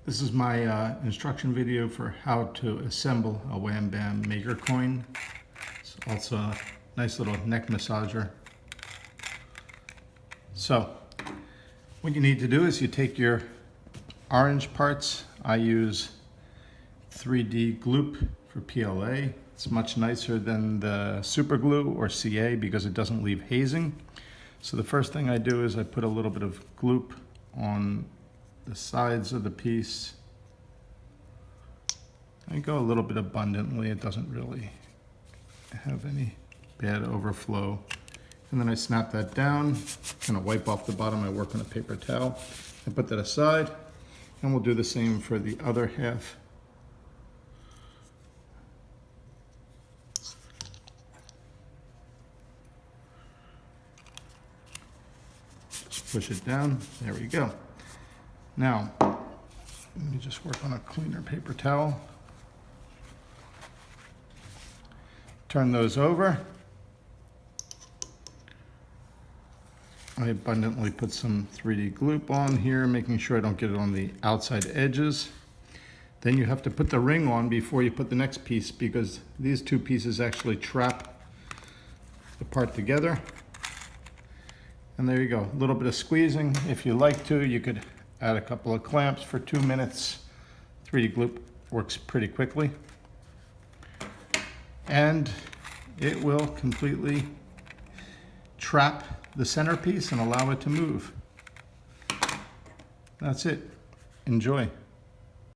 This is my instruction video for how to assemble a Wham Bam Maker Coin. It's also a nice little neck massager. So, what you need to do is you take your orange parts. I use 3D Gloop for PLA. It's much nicer than the super glue or CA because it doesn't leave hazing. So the first thing I do is I put a little bit of gloop on the sides of the piece. I go a little bit abundantly, it doesn't really have any bad overflow. And then I snap that down, kind of wipe off the bottom. I work on a paper towel. I put that aside, and we'll do the same for the other half. Just push it down, there we go. Now, let me just work on a cleaner paper towel. Turn those over. I abundantly put some 3D Gloop on here, making sure I don't get it on the outside edges. Then you have to put the ring on before you put the next piece because these two pieces actually trap the part together. And there you go, a little bit of squeezing. If you like to, you could add a couple of clamps for 2 minutes. 3D Gloop works pretty quickly. And it will completely trap the centerpiece and allow it to move. That's it. Enjoy.